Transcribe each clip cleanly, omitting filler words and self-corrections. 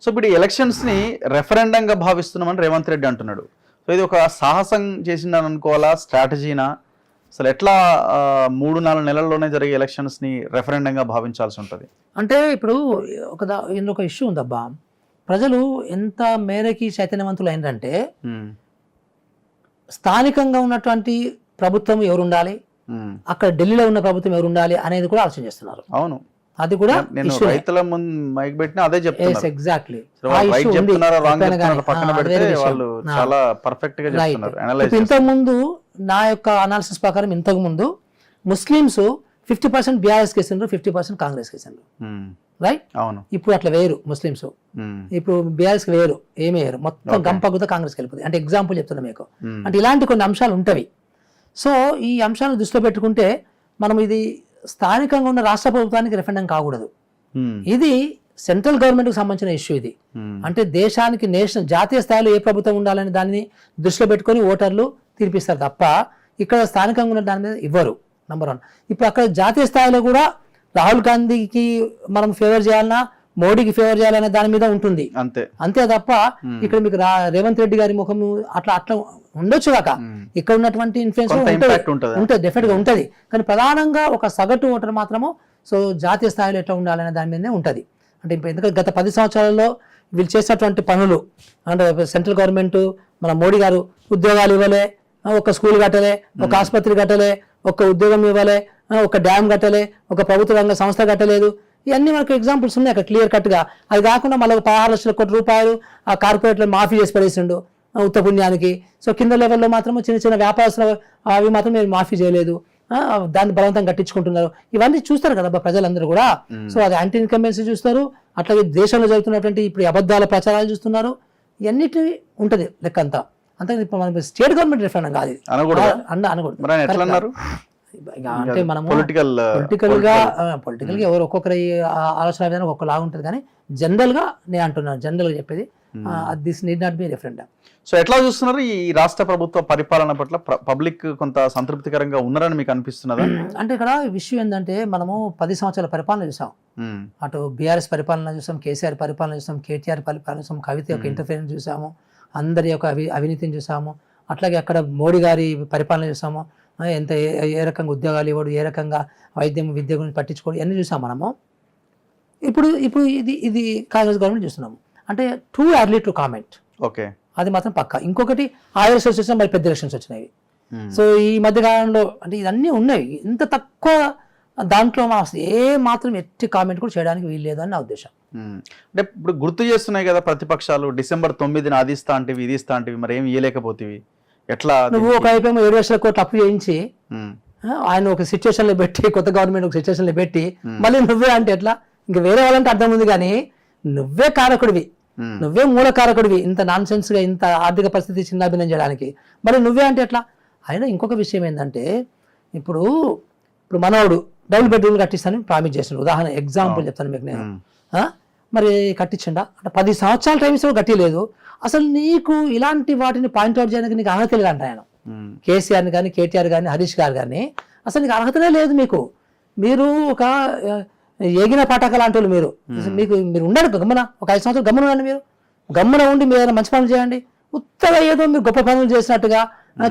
So ఇప్పుడు ఈ ఎలక్షన్స్ని రెఫరెండంగా భావిస్తున్నామని రేవంత్ రెడ్డి అంటున్నాడు. సో ఇది ఒక సాహసం చేసిందని అనుకోవాలా, స్ట్రాటజీనా? అసలు ఎట్లా 3-4 నెలల్లోనే జరిగే ఎలక్షన్స్ని రెఫరెండంగా భావించాల్సి ఉంటుంది? అంటే ఇప్పుడు ఇందులో ఒక ఇష్యూ ఉందబ్బా. ప్రజలు ఎంత మేరకి చైతన్యవంతులు అయిందంటే స్థానికంగా ఉన్నటువంటి ప్రభుత్వం ఎవరు ఉండాలి, అక్కడ ఢిల్లీలో ఉన్న ప్రభుత్వం ఎవరు ఉండాలి అనేది కూడా ఆలోచన చేస్తున్నారు. అవును, అది కూడా నేను రైతుల ముందు మైక్ పెట్టినా అదే చెప్తున్నారు. ఎగ్జాక్ట్లీ పక్కన పెడితే వాళ్ళు చాలా పర్ఫెక్ట్ గా చెప్తున్నారు. ఇంతకు ముందు నా యొక్క అనాలిసిస్ ప్రకారం ఇంతకు ముందు ముస్లిమ్స్ 50% బీఆర్ఎస్ కేసిండ్రు, 50% కాంగ్రెస్ కేసిండ్రు, రైట్? అవును. ఇప్పుడు అట్లా వేరు ముస్లిమ్స్, ఇప్పుడు బీఆర్ఎస్ వేరు, ఏమి వేరు, మొత్తం గంపగుత కాంగ్రెస్ వెళ్ళిపోతుంది. అంటే ఎగ్జాంపుల్ చెప్తున్నా మీకు. అంటే ఇలాంటి కొన్ని అంశాలు ఉంటవి. సో ఈ అంశాలను దృష్టిలో పెట్టుకుంటే మనం ఇది స్థానికంగా ఉన్న రాష్ట్ర ప్రభుత్వానికి రెఫరెండం కాకూడదు. ఇది సెంట్రల్ గవర్నమెంట్కి సంబంధించిన ఇష్యూ ఇది. అంటే దేశానికి జాతీయ స్థాయిలో ఏ ప్రభుత్వం ఉండాలని దాన్ని దృష్టిలో పెట్టుకొని ఓటర్లు తీర్పిస్తారు తప్ప ఇక్కడ స్థానికంగా ఉన్న దాని మీద ఇవ్వరు. నంబర్ 1. ఇప్పుడు అక్కడ జాతీయ స్థాయిలో కూడా రాహుల్ గాంధీకి మనం ఫేవర్ చేయాలన్నా, మోడీకి ఫేవర్ చేయాలనే దాని మీద ఉంటుంది, అంతే తప్ప ఇక్కడ మీకు రేవంత్ రెడ్డి గారి ముఖం అట్లా ఉండొచ్చు కాక ఇక్కడ ఉన్నటువంటి ఇన్ఫ్లుయెన్స్ ఉంటుంది, డెఫినెట్ గా ఉంటుంది. కానీ ప్రధానంగా ఒక సగటు ఓటర్ మాత్రము సో జాతీయ స్థాయిలో ఎట్లా ఉండాలనే దాని మీదనే ఉంటుంది. అంటే ఎందుకంటే గత 10 సంవత్సరాలలో వీళ్ళు చేసినటువంటి పనులు, అంటే సెంట్రల్ గవర్నమెంట్ మన మోడీ గారు ఉద్యోగాలు ఇవ్వలే, ఒక స్కూల్ కట్టలే, ఒక ఆసుపత్రి కట్టలే, ఒక ఉద్యోగం ఇవ్వలే, ఒక డ్యామ్ కట్టలే, ఒక ప్రభుత్వ రంగ సంస్థ కట్టలేదు. ఇవన్నీ మనకు ఎగ్జాంపుల్స్ ఉన్నాయి అక్కడ క్లియర్ కట్గా. అది కాకుండా మళ్ళీ 16 లక్షల కోట్ల రూపాయలు ఆ కార్పొరేట్లో మాఫీ చేసి పడేసిండు ఉత్తపుణ్యానికి. సో కింద లెవెల్లో మాత్రం చిన్న చిన్న వ్యాపారస్తులు అవి మాత్రం మీరు మాఫీ చేయలేదు, దాన్ని బలవంతం కట్టించుకుంటున్నారు. ఇవన్నీ చూస్తారు కదా ప్రజలందరూ కూడా. సో అది యాంటీ ఇన్కంబెన్సీ చూస్తారు, అట్లాగే దేశంలో జరుగుతున్నటువంటి ఇప్పుడు అబద్ధాల ప్రచారాలు చూస్తున్నారు. ఇవన్నిటి ఉంటుంది లెక్క అంతా. అంతే మన స్టేట్ గవర్నమెంట్ రిఫరెండం కాదు అనకూడదు. అంటే మనం పొలిటికల్ గా ఎవరు ఒక్కొక్కరి ఆలోచన విధానం ఒక్కొక్కలాగా ఉంటుంది. కానీ జనరల్ గా నేను అంటున్నాను, జనరల్ గా చెప్పేది this need not be referendum. So ఎట్లా చూస్తున్నారు ఈ రాష్ట్ర ప్రభుత్వ పరిపాలన పట్ల? పబ్లిక్ కొంత సంతృప్తికరంగా ఉన్నారని మీకు అనిపిస్తున్నదా? అంటే ఇక్కడ విషయం ఏంటంటే మనము 10 సంవత్సరాల పరిపాలన చూసాం. అటు బీఆర్ఎస్ పరిపాలన చూసాం, కేసీఆర్ పరిపాలన చూసాం, కేటీఆర్ పరిపాలన చూసాం, కవిత యొక్క ఇంటర్ఫిరెన్స్ చూసాము, అందరి యొక్క అవినీతిని చూసాము. అట్లాగే అక్కడ మోడీ గారి పరిపాలన చూసాము, ఎంత ఏ రకంగా ఉద్యోగాలు ఇవ్వడు, ఏ రకంగా విద్య గురించి పట్టించుకోడు, ఇవన్నీ చూసాం మనము. ఇప్పుడు ఇది కాంగ్రెస్ గవర్నమెంట్ చూస్తున్నాము. అంటే too early to comment, okay, అది మాత్రం పక్కా. ఇంకొకటి ఆయుష్ వచ్చిన మరి పెద్ద ఎలక్షన్స్ వచ్చినాయి. సో ఈ మధ్య కాలంలో అంటే ఇవన్నీ ఉన్నాయి. ఇంత తక్కువ దాంట్లో ఏ మాత్రం ఎట్టి కామెంట్ కూడా చేయడానికి వీలు లేదు అని నా ఉద్దేశం. అంటే ఇప్పుడు గుర్తు చేస్తున్నాయి కదా ప్రతిపక్షాలు, December 9న అది ఇస్తా అంటివి, ఇది ఇస్తా అంటివి, మరి ఏమి ఇవ్వలేకపోతేవి ఎట్లా? నువ్వు ఒక వైపు 7 లక్షల కోట్లు అప్పు చేయించి ఆయన ఒక సిచ్యువేషన్ లో పెట్టి, కొత్త గవర్నమెంట్ ఒక సిచ్యువేషన్ లో పెట్టి మళ్ళీ నువ్వే అంటే ఎట్లా? ఇంకా వేరే వాళ్ళంటే అర్థం ఉంది, కానీ నువ్వే కారకుడివి, నువ్వే మూల కారకుడివి ఇంత నాన్ సెన్స్ గా, ఇంత ఆర్థిక పరిస్థితి చిన్నాభిన్నం చేయడానికి. మరి నువ్వే అంటే ఎట్లా? అయినా ఇంకొక విషయం ఏంటంటే ఇప్పుడు మనోడు డబుల్ బెడ్రూమ్ కట్టిస్తానని ప్రామిస్ చేస్తున్నాడు. ఉదాహరణ ఎగ్జాంపుల్ చెప్తాను మీకు నేను. మరి కట్టించండా? అంటే 10 సంవత్సరాల టైం ఇస్తే కట్టిలేదు. అసలు నీకు ఇలాంటి వాటిని పాయింట్అవుట్ చేయడానికి నీకు అర్హత లేదంట ఆయన. కేసీఆర్ని కానీ, కేటీఆర్ కానీ, హరీష్ గారు కానీ అసలు నీకు అర్హతనే లేదు. మీరు ఒక ఏగిన పాఠక లాంటి వాళ్ళు మీరు ఉండండి గమ్మున, ఒక 5 సంవత్సరాలు గమ్మున ఉండండి. మీరు గమ్మున ఉండి మీరు ఏదైనా మంచి పనులు చేయండి. ఉత్తగా ఏదో మీరు గొప్ప పనులు చేసినట్టుగా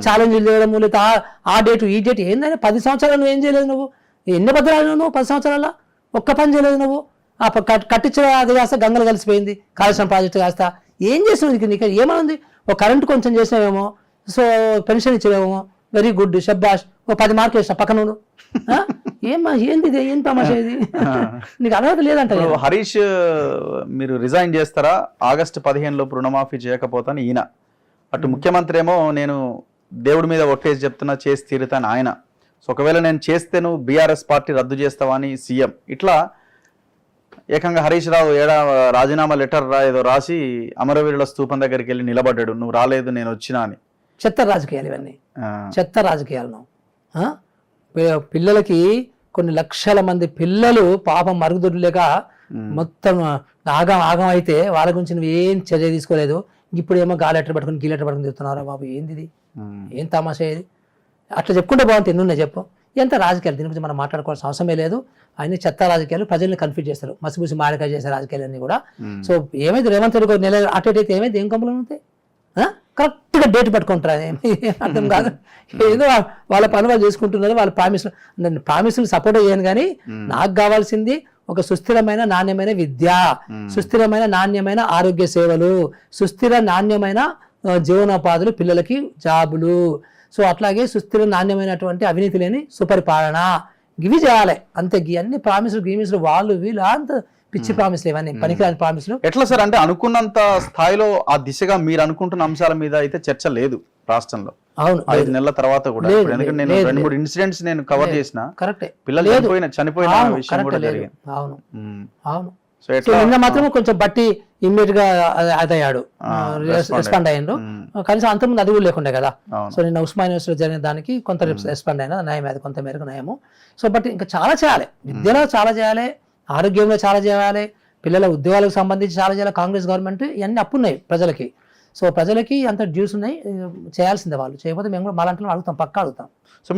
ఛాలెంజ్లు చేయడము, లేదా ఆ డేటు ఈ డేట్ ఏందని 10 సంవత్సరాలు నువ్వు ఏం చేయలేదు. నువ్వు ఎన్ని భద్రాలు నువ్వు 10 సంవత్సరాల ఒక్క పని చేయలేదు. నువ్వు ఆ కట్టించిన అది కాస్త గంగలు కలిసిపోయింది, కాళేశ్వరం ప్రాజెక్టు కాస్త ఏం చేసినావు? నీకు ఏమనుంది? ఒక కరెంటు కొంచెం చేసినావేమో, సో పెన్షన్ ఇచ్చేవేమో, వెరీ గుడ్, షబ్బాష్, ఓ 10 మార్కులు వేసిన పక్కన ఏంది ఏం తమాషా ఇది? నీకు అర్హత లేదంట. హరీష్ మీరు రిజైన్ చేస్తారా? August 15 లోపు రుణమాఫీ చేయకపోతాను ఈయన. అటు ముఖ్యమంత్రి ఏమో నేను దేవుడి మీద ఒట్టేసి చెప్తున్నా, చేసి తీరుతాను ఆయన. సో ఒకవేళ నేను చేస్తే నువ్వు బీఆర్ఎస్ పార్టీ రద్దు చేస్తావా అని సీఎం. ఇట్లా ఏకంగా హరీష్ రావు రాజీనామా లెటర్ ఏదో రాసి అమరవీరుల స్తూపం దగ్గరికి వెళ్ళి నిలబడ్డాడు, నువ్వు రాలేదు నేను వచ్చినా అని. చెత్త రాజకీయాలు ఇవన్నీ, చెత్త రాజకీయాలు. పిల్లలకి కొన్ని లక్షల మంది పిల్లలు పాపం మరుగుదొడ్లు లేక మొత్తం ఆగం అయితే వాళ్ళ గురించి నువ్వు ఏం చర్య తీసుకోలేదు. ఇప్పుడు ఏమో గాలెటర్ పట్టుకుని గీలెటర్ పట్టుకుని తిరుగుతున్నారా బాబు? ఏంది ఏం తమాషా ఇది? అట్లా చెప్పుకుంటే బాగుంటుంది. ఎన్నున్నాయి చెప్పు. ఎంత రాజకీయాలు, దీని గురించి మనం మాట్లాడుకోవాల్సిన అవసరమే లేదు. అన్ని చెత్త రాజకీయాలు ప్రజల్ని కన్ఫ్యూజ్ చేస్తారు, మసిబూసి మాడకాయ చేసే రాజకీయాలన్నీ కూడా. సో ఏమైంది రేవంత్ రెడ్డి నెల అటు ఇటు అయితే ఏమైంది, ఏం కంపెనీలు ఉంటాయి, కరెక్ట్గా డేట్ పట్టుకుంటారు, అర్థం కాదు. ఏదో వాళ్ళ పని వాళ్ళు చేసుకుంటున్నారు, వాళ్ళ ప్రామిస్లు. నేను ప్రామిస్లు సపోర్ట్ చేయను, కానీ నాకు కావాల్సింది ఒక సుస్థిరమైన నాణ్యమైన విద్య, సుస్థిరమైన నాణ్యమైన ఆరోగ్య సేవలు, సుస్థిర నాణ్యమైన జీవనోపాధులు, పిల్లలకి జాబులు. సో అట్లాగే సుస్థిర నాణ్యమైనటువంటి అవినీతి లేని సుపరిపాలన, ఇవి చేయాలి అంతే. అన్ని ప్రామిసులు గీమిసులు వాళ్ళు వీళ్ళు అంత పిచ్చి ప్రామిస్లు, ఇవన్నీ పనికిరాని ప్రామిస్లు. ఎట్లా సార్ అంటే అనుకున్నంత స్థాయిలో ఆ దిశగా మీరు అనుకుంటున్న అంశాల మీద అయితే చర్చ లేదు రాష్ట్రంలో. అవును, 5 నెలల తర్వాత కూడా, ఎందుకంటే నేను 2-3 ఇన్సిడెంట్స్ నేను కవర్ చేసిన, కరెక్టే, పిల్లలు చనిపోయిన విషయం కూడా జరిగింది. అవును అవును. సో సో నిన్న మాత్రం కొంచెం బట్టి ఇమ్మీడియట్ గా అదయ్యాడు, రెస్పాండ్ అయ్యాడు. కనీసం అంతకుముందు అది కూడా లేకుండే కదా. సో నిన్న ఉస్మానియా యూనివర్సిటీలో జరిగిన దానికి కొంత రెస్పాండ్ అయినా, నయం అది కొంత మేరకు నయము. సో బట్ ఇంకా చాలా చేయాలి, విద్యలో చాలా చేయాలి, ఆరోగ్యంలో చాలా చేయాలి, పిల్లల ఉద్యోగాలకు సంబంధించి చాలా చేయాలి. కాంగ్రెస్ గవర్నమెంట్ ఇవన్నీ అప్పున్నాయి ప్రజలకి. సో ప్రజలకి అంత డ్యూస్ ఉన్నాయి, చేయాల్సిందే. వాళ్ళు చేయకపోతే మేము కూడా మాలాంటి అడుగుతాం, పక్కా అడుగుతాం. సో